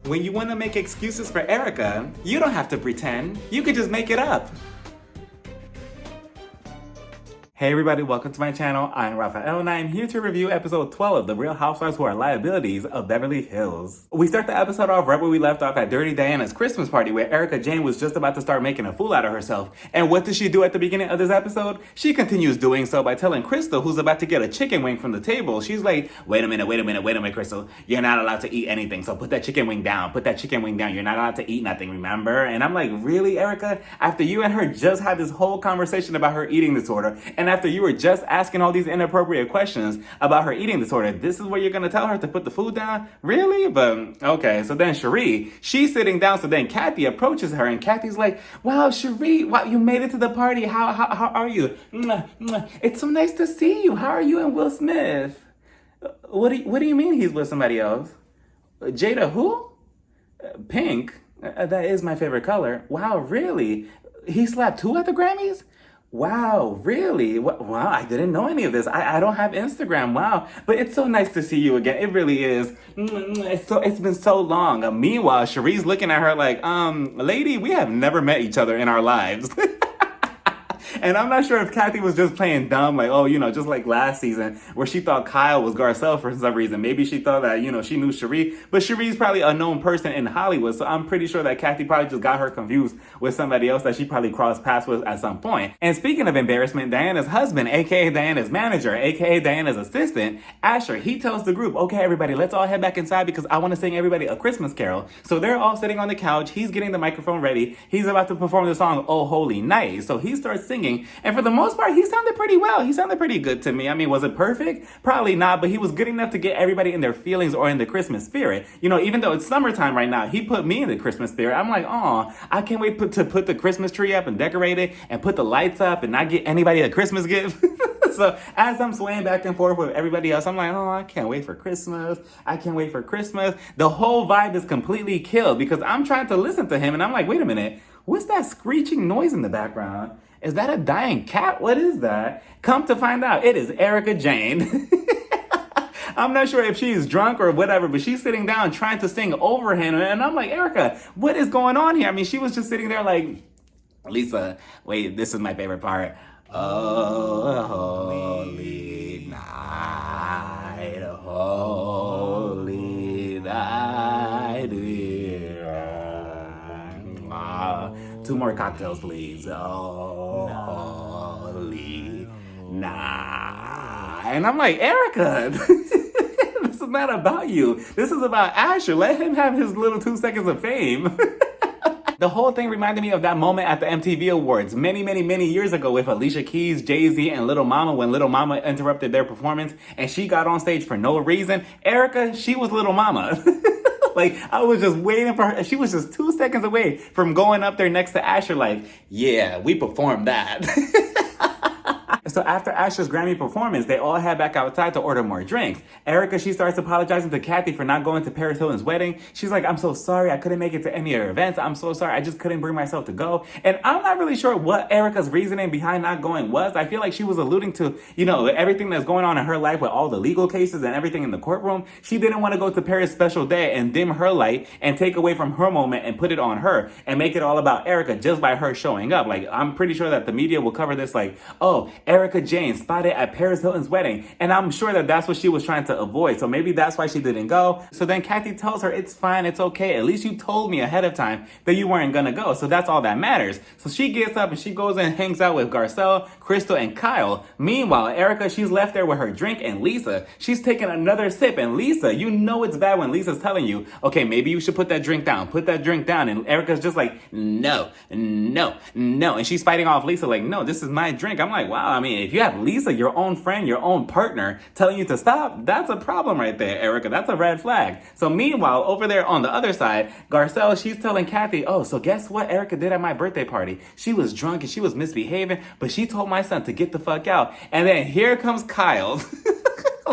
When you want to make excuses for Erica, you don't have to pretend. You can just make it up. Hey everybody, welcome to my channel. I'm Raphael and I'm here to review episode 12 of The Real Housewives Who Are Liabilities of Beverly Hills. We start the episode off right where we left off at Dirty Diana's Christmas party where Erica Jane was just about to start making a fool out of herself. And what does she do at the beginning of this episode? She continues doing so by telling Crystal, who's about to get a chicken wing from the table, she's like, wait a minute, Crystal. You're not allowed to eat anything, so put that chicken wing down. Put that chicken wing down. You're not allowed to eat nothing, remember? And I'm like, really, Erica? After you and her just had this whole conversation about her eating disorder, and after you were just asking all these inappropriate questions about her eating disorder, this is where you're gonna tell her to put the food down? Really? But okay, so then Cherie, she's sitting down, so then Kathy approaches her and Kathy's like, wow, Cherie, wow, you made it to the party. How are you? Mwah, mwah. It's so nice to see you. How are you and Will Smith? What do you mean he's with somebody else? Jada who? Pink? That is my favorite color. Wow, really? He slapped who at the Grammys? Wow, really? Wow, I didn't know any of this. I don't have Instagram. Wow. But it's so nice to see you again. It really is. It's been so long. Meanwhile, Cherie's looking at her like, lady, we have never met each other in our lives. And I'm not sure if Kathy was just playing dumb, like, oh, just like last season where she thought Kyle was Garcelle for some reason. Maybe she thought that, she knew Cherie, but Cherie's probably a known person in Hollywood. So I'm pretty sure that Kathy probably just got her confused with somebody else that she probably crossed paths with at some point. And speaking of embarrassment, Diana's husband, aka Diana's manager, aka Diana's assistant, Asher, he tells the group, okay, everybody, let's all head back inside because I want to sing everybody a Christmas carol. So they're all sitting on the couch. He's getting the microphone ready. He's about to perform the song, Oh Holy Night. So he starts singing. And for the most part, he sounded pretty well. He sounded pretty good to me. I mean, was it perfect? Probably not, but he was good enough to get everybody in their feelings or in the Christmas spirit. Even though it's summertime right now, he put me in the Christmas spirit. I'm like, oh, I can't wait to put the Christmas tree up and decorate it and put the lights up and not get anybody a Christmas gift. So as I'm swaying back and forth with everybody else, I'm like, oh, I can't wait for Christmas. I can't wait for Christmas. The whole vibe is completely killed because I'm trying to listen to him and I'm like, wait a minute, what's that screeching noise in the background? Is that a dying cat? What is that? Come to find out, it is Erica Jane. I'm not sure if she's drunk or whatever, but she's sitting down trying to sing over him. And I'm like, Erica, what is going on here? I mean, she was just sitting there like, Lisa, wait, this is my favorite part. Oh, holy night, holy night. Two more cocktails, please. Oh, holy night. And I'm like, Erica, this is not about you. This is about Asher. Let him have his little 2 seconds of fame. The whole thing reminded me of that moment at the MTV Awards many years ago with Alicia Keys, Jay-Z, and Little Mama when Little Mama interrupted their performance and she got on stage for no reason. Erica, she was Little Mama. Like, I was just waiting for her. She was just 2 seconds away from going up there next to Asher like, yeah, we performed that. So after Asher's Grammy performance, they all head back outside to order more drinks. Erica, she starts apologizing to Kathy for not going to Paris Hilton's wedding. She's like, I'm so sorry. I couldn't make it to any of her events. I'm so sorry. I just couldn't bring myself to go. And I'm not really sure what Erica's reasoning behind not going was. I feel like she was alluding to, everything that's going on in her life with all the legal cases and everything in the courtroom. She didn't want to go to Paris special day and dim her light and take away from her moment and put it on her and make it all about Erica just by her showing up. Like, I'm pretty sure that the media will cover this like, oh, Erica Jane spotted at Paris Hilton's wedding. And I'm sure that that's what she was trying to avoid. So maybe that's why she didn't go. So then Kathy tells her, it's fine, it's okay. At least you told me ahead of time that you weren't gonna go. So that's all that matters. So she gets up and she goes and hangs out with Garcelle, Crystal, and Kyle. Meanwhile, Erica, she's left there with her drink, and Lisa, she's taking another sip. And Lisa, it's bad when Lisa's telling you, okay, maybe you should put that drink down. Put that drink down. And Erica's just like, no. And she's fighting off Lisa like, no, this is my drink. I'm like, wow, I mean, if you have Lisa, your own friend, your own partner, telling you to stop, that's a problem right there, Erica. That's a red flag. So meanwhile, over there on the other side, Garcelle, she's telling Kathy, oh, so guess what Erica did at my birthday party? She was drunk and she was misbehaving, but she told my son to get the fuck out. And then here comes Kyle.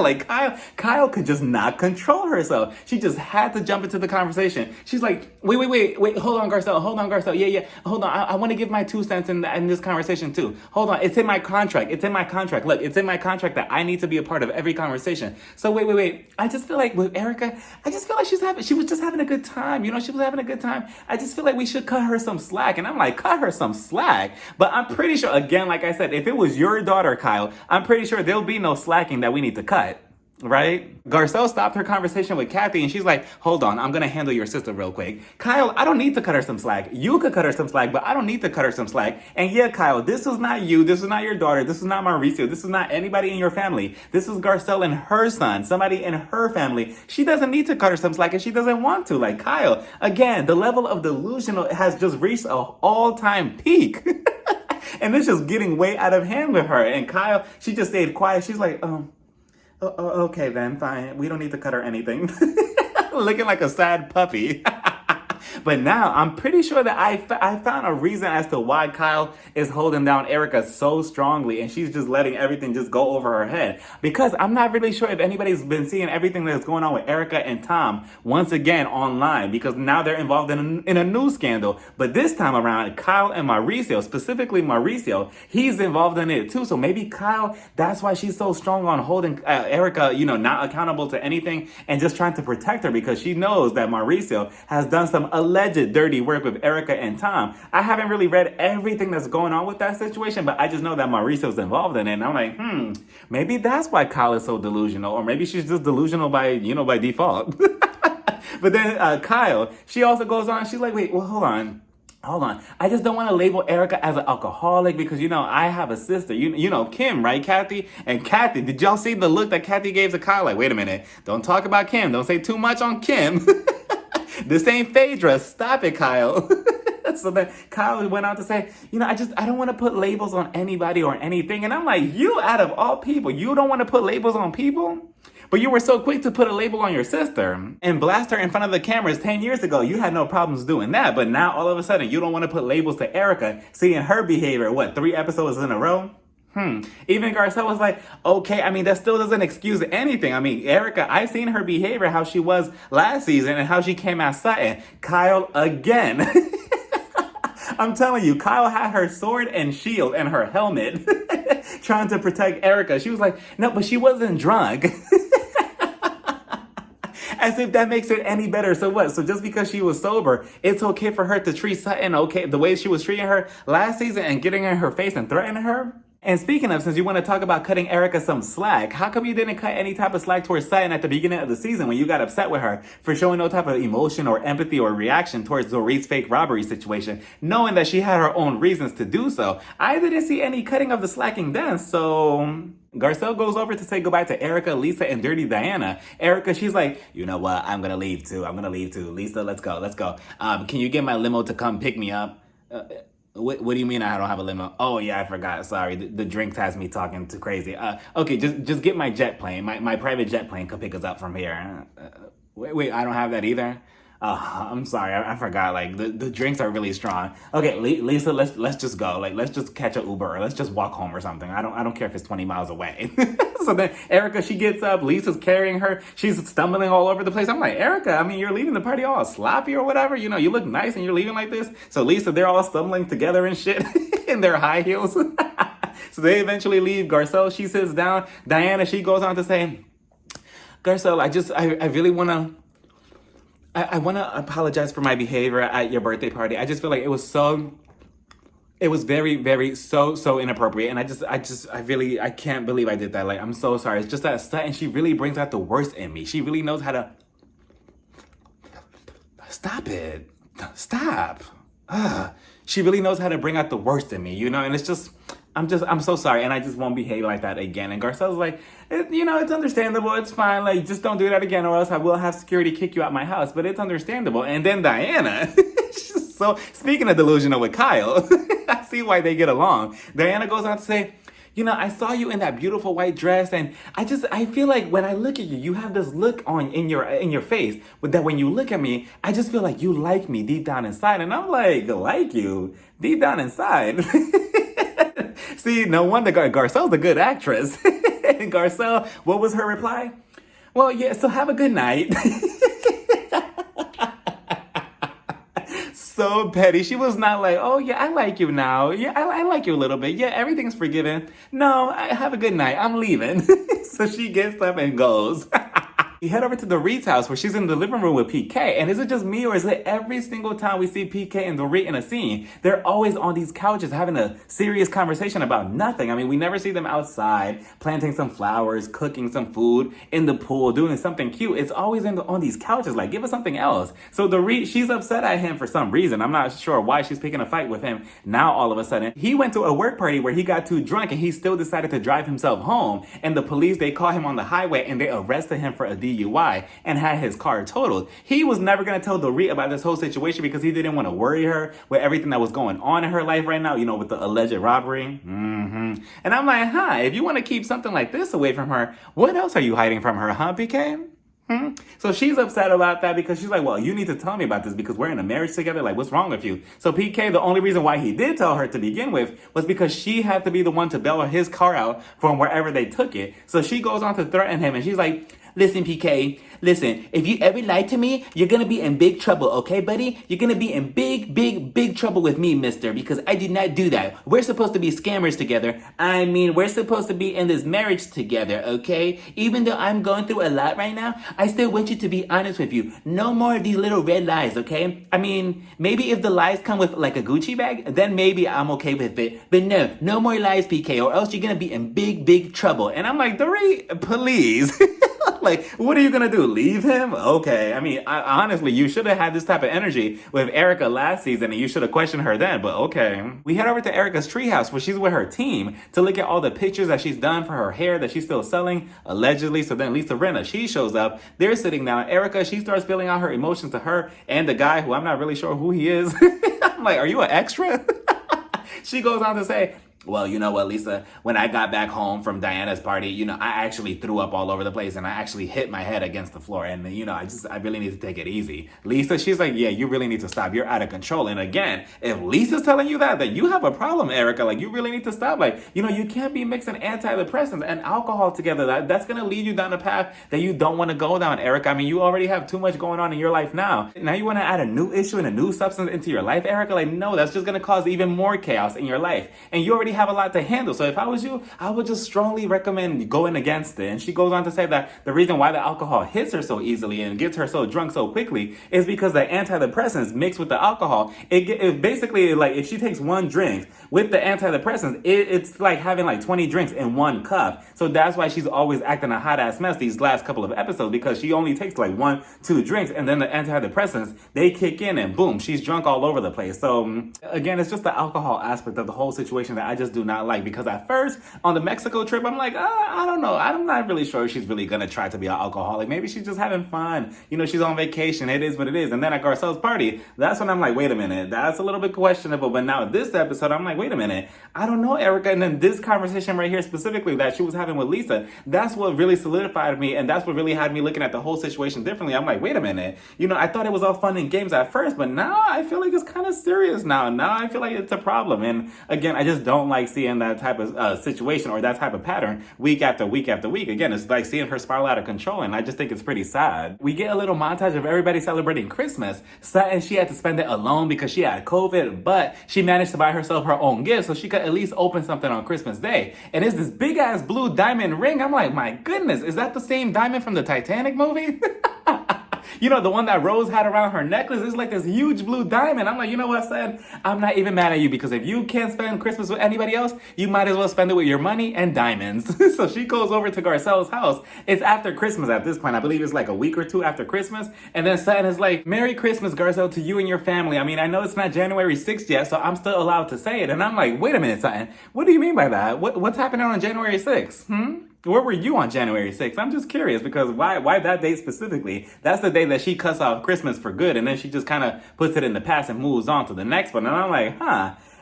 Like Kyle could just not control herself. She just had to jump into the conversation. She's like, wait, hold on, Garcelle. Yeah, hold on. I want to give my 2 cents in this conversation too. Hold on, it's in my contract. Look, it's in my contract that I need to be a part of every conversation. So wait. I just feel like with Erica, I just feel like she was just having a good time. You know, she was having a good time. I just feel like we should cut her some slack. And I'm like, cut her some slack. But I'm pretty sure, again, like I said, if it was your daughter, Kyle, I'm pretty sure there'll be no slacking that we need to cut. Right? Garcelle stopped her conversation with Kathy and she's like, hold on, I'm gonna handle your sister real quick. Kyle, I don't need to cut her some slack. You could cut her some slack, but I don't need to cut her some slack. And yeah, Kyle, this is not you. This is not your daughter. This is not Mauricio. This is not anybody in your family. This is Garcelle and her son, somebody in her family. She doesn't need to cut her some slack if she doesn't want to. Like Kyle, again, the level of delusional has just reached an all-time peak. And it's just getting way out of hand with her. And Kyle, she just stayed quiet. She's like, okay then, fine. We don't need to cut her anything. Looking like a sad puppy. But now I'm pretty sure that I found a reason as to why Kyle is holding down Erica so strongly and she's just letting everything just go over her head. Because I'm not really sure if anybody's been seeing everything that's going on with Erica and Tom once again online, because now they're involved in a news scandal. But this time around, Kyle and Mauricio, specifically Mauricio, he's involved in it too. So maybe Kyle, that's why she's so strong on holding Erica, not accountable to anything and just trying to protect her, because she knows that Mauricio has done some alleged dirty work with Erica and Tom. I haven't really read everything that's going on with that situation, but I just know that Mauricio's involved in it. And I'm like, maybe that's why Kyle is so delusional, or maybe she's just delusional by default. But then Kyle, she also goes on, she's like, wait, well, hold on. I just don't want to label Erica as an alcoholic because, I have a sister. You know Kim, right, Kathy? And Kathy, did y'all see the look that Kathy gave to Kyle? Like, wait a minute. Don't talk about Kim. Don't say too much on Kim. This ain't Phaedra. Stop it, Kyle. So then Kyle went on to say, I don't want to put labels on anybody or anything. And I'm like, you out of all people, you don't want to put labels on people? But you were so quick to put a label on your sister and blast her in front of the cameras 10 years ago. You had no problems doing that. But now all of a sudden you don't want to put labels to Erica, seeing her behavior, 3 episodes in a row? Even Garcelle was like, okay, that still doesn't excuse anything. Erica, I've seen her behavior, how she was last season and how she came out Sutton. Kyle, again. I'm telling you, Kyle had her sword and shield and her helmet trying to protect Erica. She was like, no, but she wasn't drunk. As if that makes it any better. So what? So just because she was sober, it's okay for her to treat Sutton the way she was treating her last season and getting in her face and threatening her? And speaking of, since you want to talk about cutting Erica some slack, how come you didn't cut any type of slack towards Sutton at the beginning of the season when you got upset with her for showing no type of emotion or empathy or reaction towards Dorit's fake robbery situation, knowing that she had her own reasons to do so? I didn't see any cutting of the slacking then, so... Garcelle goes over to say goodbye to Erica, Lisa, and Dirty Diana. Erica, she's like, you know what? I'm going to leave too. Lisa, let's go. Can you get my limo to come pick me up? What do you mean I don't have a limo? Oh, yeah, I forgot. Sorry. The drinks has me talking too crazy. Okay, just get my jet plane. My private jet plane could pick us up from here. Wait, I don't have that either? I'm sorry, I forgot. The drinks are really strong. Okay, Lisa, let's just go. Let's just catch an Uber or let's just walk home or something. I don't care if it's 20 miles away. So then Erica, she gets up. Lisa's carrying her. She's stumbling all over the place. I'm like, Erica, you're leaving the party all sloppy or whatever. You look nice and you're leaving like this. So Lisa, they're all stumbling together and shit in their high heels. So they eventually leave. Garcelle, she sits down. Diana, she goes on to say, Garcelle, I really want to... I want to apologize for my behavior at your birthday party. I just feel like it was very, very, so inappropriate. And I can't believe I did that. I'm so sorry. It's just that Sutton, she really brings out the worst in me. She really knows how to... Stop it. Stop. She really knows how to bring out the worst in me, and it's just... I'm so sorry, and I just won't behave like that again. And Garcelle's like, it's understandable, it's fine, just don't do that again, or else I will have security kick you out my house, but it's understandable. And then Diana, so speaking of delusional with Kyle, I see why they get along. Diana goes on to say, I saw you in that beautiful white dress, and I feel like when I look at you, you have this look in your face, but that when you look at me, I just feel like you like me deep down inside. And I'm like you? Deep down inside? See, no wonder Garcelle's a good actress. And Garcelle, what was her reply? Well, yeah, so have a good night. So petty. She was not like, oh yeah, I like you now. Yeah, I like you a little bit. Yeah, everything's forgiven. No, have a good night. I'm leaving. So she gets up and goes. We head over to Dorit's house where she's in the living room with PK. And is it just me or is it every single time we see PK and Dorit in a scene, they're always on these couches having a serious conversation about nothing? I mean, we never see them outside planting some flowers, cooking some food, in the pool, doing something cute. It's always on these couches. Like, give us something else. So Dorit, she's upset at him for some reason. I'm not sure why she's picking a fight with him now all of a sudden. He went to a work party where he got too drunk and he still decided to drive himself home. And the police, they caught him on the highway and they arrested him for a DUI and had his car totaled. He was never going to tell Dorit about this whole situation because he didn't want to worry her with everything that was going on in her life right now, you know, with the alleged robbery. And I'm like, if you want to keep something like this away from her, what else are you hiding from her, huh, PK? So she's upset about that because she's like, well, you need to tell me about this because we're in a marriage together. Like, what's wrong with you? So PK, the only reason why he did tell her to begin with was because she had to be the one to bail his car out from wherever they took it. So she goes on to threaten him and she's like, listen, PK, listen, if you ever lie to me, you're going to be in big trouble, okay, buddy? You're going to be in big trouble with me, mister, because I did not do that. We're supposed to be scammers together. I mean, we're supposed to be in this marriage together, okay? Even though I'm going through a lot right now, I still want you to be honest with you. No more of these little red lies, okay? I mean, maybe if the lies come with like a Gucci bag, then maybe I'm okay with it. But no more lies, PK, or else you're going to be in big trouble. And I'm like, Dorit, please. Like, what are you gonna do? Leave him? Okay. I mean, honestly, you should have had this type of energy with Erica last season and you should have questioned her then, but okay. We head over to Erica's treehouse where she's with her team to look at all the pictures that she's done for her hair that she's still selling, allegedly. So then Lisa Rinna, she shows up. They're sitting down. Erica, she starts spilling out her emotions to her and the guy who I'm not really sure who he is. I'm like, are you an extra? She goes on to say, well, you know what, Lisa, when I got back home from Diana's party, you know, I actually threw up all over the place and I actually hit my head against the floor. And, you know, I really need to take it easy. Lisa, she's like, yeah, you really need to stop. You're out of control. And again, if Lisa's telling you that, then you have a problem, Erica. Like, you really need to stop. Like, you know, you can't be mixing antidepressants and alcohol together. That's going to lead you down a path that you don't want to go down, Erica. I mean, you already have too much going on in your life now. Now you want to add a new issue and a new substance into your life, Erica? Like, no, that's just going to cause even more chaos in your life. And you already have a lot to handle. So if I was you, I would just strongly recommend going against it. And she goes on to say that the reason why the alcohol hits her so easily and gets her so drunk so quickly is because the antidepressants mixed with the alcohol. It basically, like, if she takes one drink with the antidepressants, it's like having like 20 drinks in one cup. So that's why she's always acting a hot ass mess these last couple of episodes, because she only takes like 1-2 drinks and then the antidepressants, they kick in and boom, she's drunk all over the place. So again, it's just the alcohol aspect of the whole situation that I just do not like, because at first on the Mexico trip, I'm like, I don't know. I'm not really sure if she's really going to try to be an alcoholic. Maybe she's just having fun. You know, she's on vacation. It is what it is. And then at Garcelle's party, that's when I'm like, wait a minute, that's a little bit questionable. But now this episode, I'm like, wait a minute, I don't know, Erica. And then this conversation right here specifically that she was having with Lisa, that's what really solidified me. And that's what really had me looking at the whole situation differently. I'm like, wait a minute. You know, I thought it was all fun and games at first, but now I feel like it's kind of serious now. Now I feel like it's a problem. And again, I just don't like seeing that type of situation or that type of pattern week after week after week. Again, it's like seeing her spiral out of control, and I just think it's pretty sad. We get a little montage of everybody celebrating Christmas. Sutton, she had to spend it alone because she had COVID, but she managed to buy herself her own gift so she could at least open something on Christmas Day. And it's this big ass blue diamond ring. I'm like, my goodness, is that the same diamond from the Titanic movie? You know, the one that Rose had around her necklace is like this huge blue diamond. I'm like, you know what, son? I'm not even mad at you, because if you can't spend Christmas with anybody else, you might as well spend it with your money and diamonds. So she goes over to Garcelle's house. It's after Christmas at this point. I believe it's like a week or two after Christmas. And then Sutton is like, Merry Christmas, Garcelle, to you and your family. I mean, I know it's not January 6th yet, so I'm still allowed to say it. And I'm like, wait a minute, Sutton. What do you mean by that? What's happening on January 6th? Where were you on January 6th? I'm just curious, because why that date specifically? That's the day that she cuts off Christmas for good, and then she just kind of puts it in the past and moves on to the next one. And I'm like,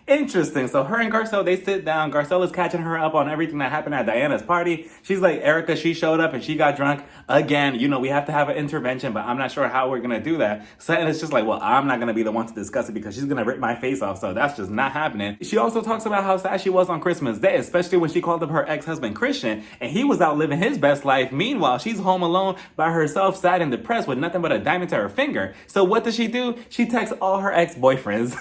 Interesting. So her and Garcelle, they sit down. Garcelle is catching her up on everything that happened at Diana's party. She's like, Erica, she showed up and she got drunk again. You know, we have to have an intervention, but I'm not sure how we're going to do that. Sutton is just like, well, I'm not going to be the one to discuss it because she's going to rip my face off. So that's just not happening. She also talks about how sad she was on Christmas Day, especially when she called up her ex-husband Christian and he was out living his best life. Meanwhile, she's home alone by herself, sad and depressed with nothing but a diamond to her finger. So what does she do? She texts all her ex-boyfriends.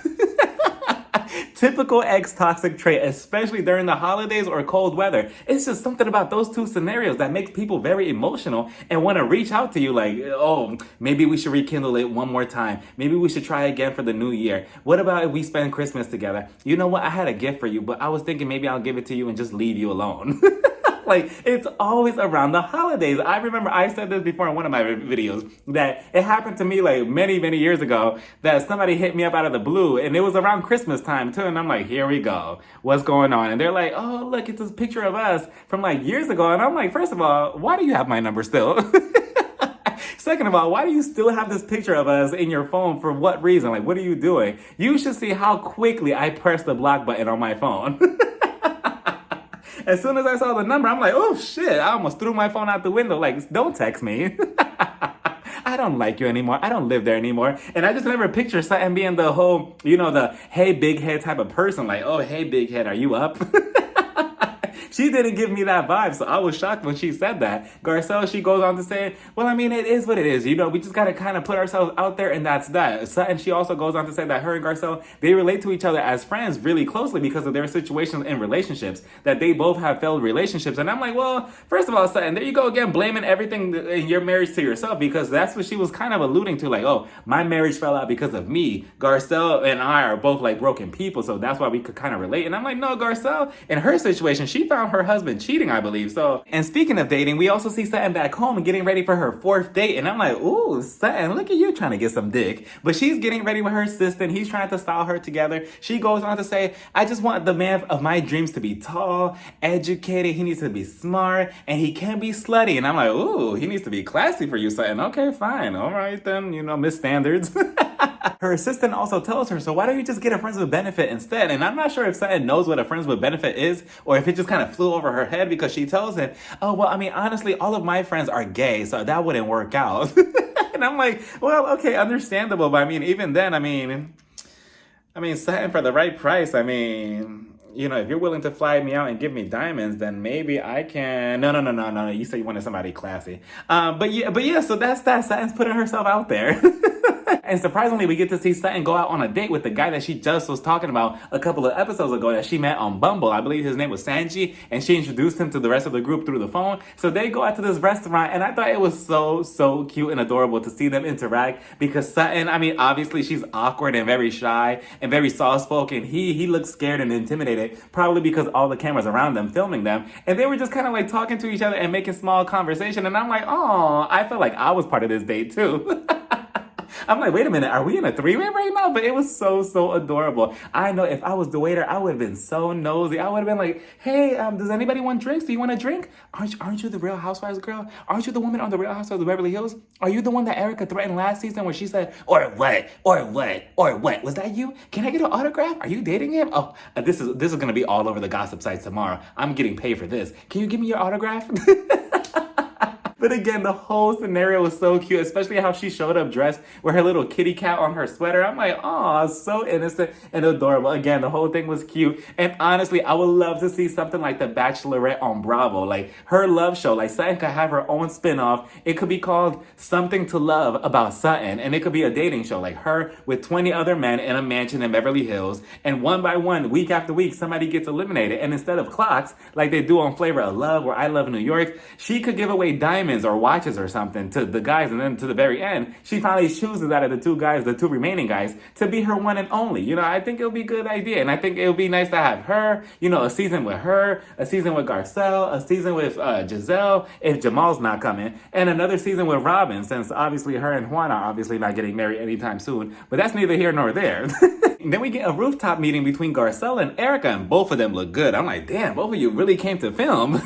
Typical ex-toxic trait, especially during the holidays or cold weather. It's just something about those two scenarios that makes people very emotional and want to reach out to you like, oh, maybe we should rekindle it one more time. Maybe we should try again for the new year. What about if we spend Christmas together? You know what? I had a gift for you, but I was thinking maybe I'll give it to you and just leave you alone. Like, it's always around the holidays. I remember I said this before in one of my videos that it happened to me like many, many years ago that somebody hit me up out of the blue and it was around Christmas time too. And I'm like, here we go. What's going on? And they're like, oh, look, it's this picture of us from like years ago. And I'm like, first of all, why do you have my number still? Second of all, why do you still have this picture of us in your phone? For what reason? Like, what are you doing? You should see how quickly I pressed the block button on my phone. As soon as I saw the number, I'm like, oh shit, I almost threw my phone out the window. Like, don't text me. I don't like you anymore. I don't live there anymore. And I just never picture Sutton being the whole, you know, the hey big head type of person. Like, oh, hey big head, are you up? She didn't give me that vibe, so I was shocked when she said that. Garcelle, she goes on to say, well, I mean, it is what it is. You know, we just got to kind of put ourselves out there, and that's that. Sutton, she also goes on to say that her and Garcelle, they relate to each other as friends really closely because of their situations in relationships, that they both have failed relationships. And I'm like, well, first of all, Sutton, there you go again, blaming everything in your marriage to yourself, because that's what she was kind of alluding to. Like, oh, my marriage fell out because of me. Garcelle and I are both like broken people, so that's why we could kind of relate. And I'm like, no, Garcelle, in her situation, she found her husband cheating, I believe. So, and speaking of dating, we also see Sutton back home and getting ready for her 4th date. And I'm like, ooh, Sutton, look at you trying to get some dick. But she's getting ready with her assistant. He's trying to style her together. She goes on to say, I just want the man of my dreams to be tall, educated. He needs to be smart, and he can't be slutty. And I'm like, ooh, he needs to be classy for you, Sutton. Okay, fine. All right, then, you know, Miss Standards. Her assistant also tells her, so why don't you just get a friends with benefit instead? And I'm not sure if Sutton knows what a friends with benefit is or if it just kind of flew over her head because she tells him, oh, well, I mean, honestly, all of my friends are gay, so that wouldn't work out. And I'm like, well, okay, understandable. But I mean, even then, I mean, Sutton, for the right price, I mean, you know, if you're willing to fly me out and give me diamonds, then maybe I can. No. You said you wanted somebody classy. But yeah, so that's that. Sutton's putting herself out there. And surprisingly, we get to see Sutton go out on a date with the guy that she just was talking about a couple of episodes ago that she met on Bumble. I believe his name was Sanji, and she introduced him to the rest of the group through the phone. So they go out to this restaurant, and I thought it was so cute and adorable to see them interact because Sutton, I mean, obviously she's awkward and very shy and very soft-spoken. He looks scared and intimidated, probably because all the cameras around them filming them. And they were just kind of like talking to each other and making small conversation. And I'm like, oh, I felt like I was part of this date too. I'm like, wait a minute, are we in a three-way right now? But it was so adorable. I know if I was the waiter, I would have been so nosy. I would have been like, hey, does anybody want drinks? Do you want a drink? Aren't you the Real Housewives girl? Aren't you the woman on the Real Housewives of Beverly Hills? Are you the one that Erica threatened last season where she said, or what? Was that you? Can I get an autograph? Are you dating him? Oh, this is going to be all over the gossip sites tomorrow. I'm getting paid for this. Can you give me your autograph? But again, the whole scenario was so cute, especially how she showed up dressed with her little kitty cat on her sweater. I'm like, oh, so innocent and adorable. Again, the whole thing was cute. And honestly, I would love to see something like The Bachelorette on Bravo, like her love show. Like Sutton could have her own spinoff. It could be called Something to Love About Sutton. And it could be a dating show, like her with 20 other men in a mansion in Beverly Hills. And one by one, week after week, somebody gets eliminated. And instead of clocks, like they do on Flavor of Love or I Love New York, she could give away diamonds or watches or something to the guys, and then to the very end she finally chooses out of the two remaining guys to be her one and only. You know, I think it'll be a good idea, and I think it'll be nice to have her, you know, a season with her, a season with Garcelle, a season with Giselle if Jamal's not coming, and another season with Robin, since obviously her and Juan are obviously not getting married anytime soon, but that's neither here nor there. And then we get a rooftop meeting between Garcelle and Erica, and both of them look good. I'm like, damn, both of you really came to film.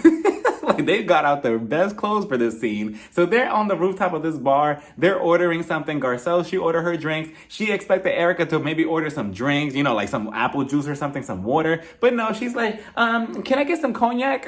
Like, they got out their best clothes for this scene. So they're on the rooftop of this bar. They're ordering something. Garcelle, she ordered her drinks. She expected Erica to maybe order some drinks, you know, like some apple juice or something, some water. But no, she's like, can I get some cognac?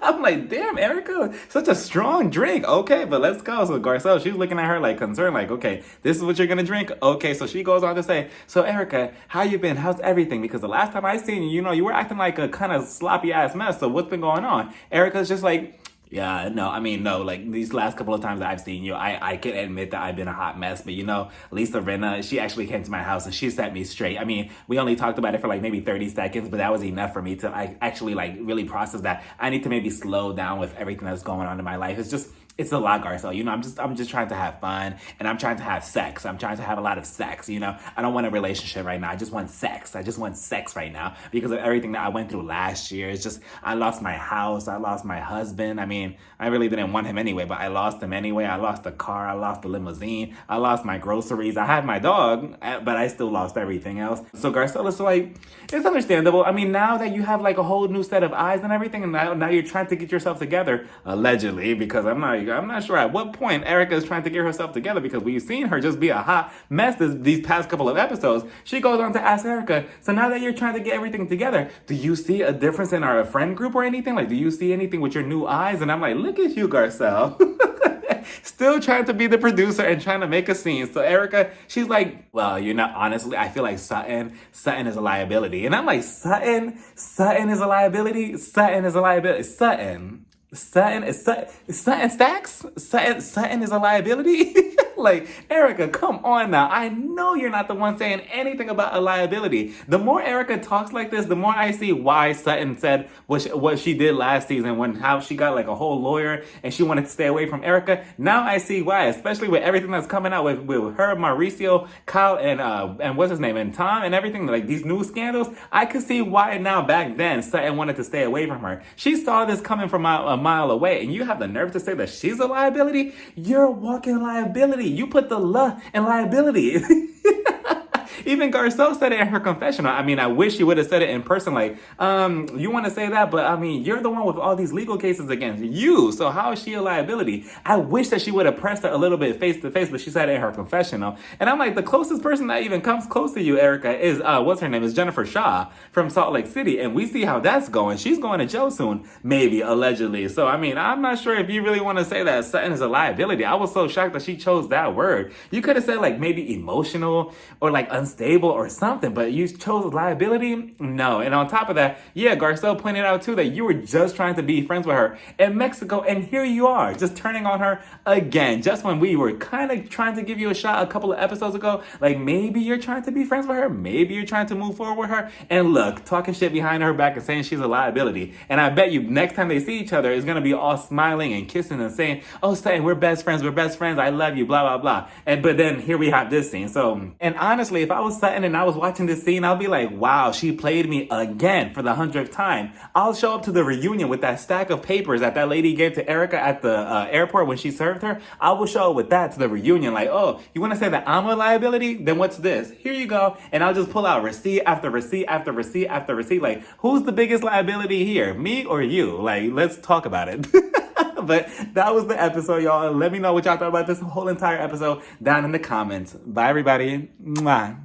I'm like, damn, Erica, such a strong drink. Okay, but let's go. So Garcelle, she's looking at her like concerned, like, okay, this is what you're gonna drink? Okay, so she goes on to say, so Erica, how you been? How's everything? Because the last time I seen you, you know, you were acting like a kind of sloppy ass mess. So what's been going on? Erica's just like, yeah, no, I mean, no, like these last couple of times that I've seen you, I can admit that I've been a hot mess, but you know, Lisa Rinna, she actually came to my house and she set me straight. I mean, we only talked about it for like maybe 30 seconds, but that was enough for me to actually like really process that. I need to maybe slow down with everything that's going on in my life. It's a lot, Garcelle. You know, I'm just trying to have fun and I'm trying to have sex. I'm trying to have a lot of sex, you know. I don't want a relationship right now. I just want sex. I just want sex right now because of everything that I went through last year. It's just, I lost my house. I lost my husband. I mean, I really didn't want him anyway, but I lost him anyway. I lost the car. I lost the limousine. I lost my groceries. I had my dog, but I still lost everything else. So Garcelle is like, it's understandable. I mean, now that you have like a whole new set of eyes and everything, and now you're trying to get yourself together, allegedly, because I'm not sure at what point Erica is trying to get herself together, because we've seen her just be a hot mess these past couple of episodes. She goes on to ask Erica, so now that you're trying to get everything together, do you see a difference in our friend group or anything? Like, do you see anything with your new eyes? And I'm like, look at you, Garcelle. Still trying to be the producer and trying to make a scene. So Erica, she's like, well, you know, honestly, I feel like Sutton is a liability. And I'm like, Sutton is a liability? Sutton is a liability. Sutton Stacks? Sutton is a liability? Like, Erica, come on now. I know you're not the one saying anything about a liability. The more Erica talks like this, the more I see why Sutton said what she did last season, how she got like a whole lawyer and she wanted to stay away from Erica. Now I see why, especially with everything that's coming out with her, Mauricio, Kyle, and what's his name, and Tom and everything, like these new scandals. I could see why now back then Sutton wanted to stay away from her. She saw this coming from a mile away, and you have the nerve to say that she's a liability? You're a walking liability. You put the "la" in liability. Even Garcelle said it in her confessional. I mean, I wish she would have said it in person, like, you want to say that, but I mean, you're the one with all these legal cases against you, so how is she a liability? I wish that she would have pressed her a little bit face to face, but she said it in her confessional. And I'm like, the closest person that even comes close to you, Erica, is, what's her name, is Jennifer Shaw from Salt Lake City, and we see how that's going. She's going to jail soon, maybe, allegedly. So, I mean, I'm not sure if you really want to say that Sutton is a liability. I was so shocked that she chose that word. You could have said, like, maybe emotional or, like, unstable or something, but you chose liability? No. And on top of that, yeah, Garcelle pointed out too that you were just trying to be friends with her in Mexico, and here you are, just turning on her again, just when we were kind of trying to give you a shot a couple of episodes ago. Like, maybe you're trying to be friends with her, maybe you're trying to move forward with her, and look, talking shit behind her back and saying she's a liability. And I bet you next time they see each other, it's gonna be all smiling and kissing and saying, oh, Sutton, we're best friends, I love you, blah, blah, blah. But then here we have this scene. So, and honestly, if I was Sutton and I was watching this scene, I'll be like, wow, she played me again for the 100th time. I'll show up to the reunion with that stack of papers that lady gave to Erica at the airport when she served her. I will show up with that to the reunion, like, oh, you want to say that I'm a liability? Then what's this? Here you go. And I'll just pull out receipt after receipt after receipt after receipt. Like, who's the biggest liability here, me or you? Like, let's talk about it. But that was the episode, y'all. Let me know what y'all thought about this whole entire episode down in the comments. Bye, everybody. Mwah.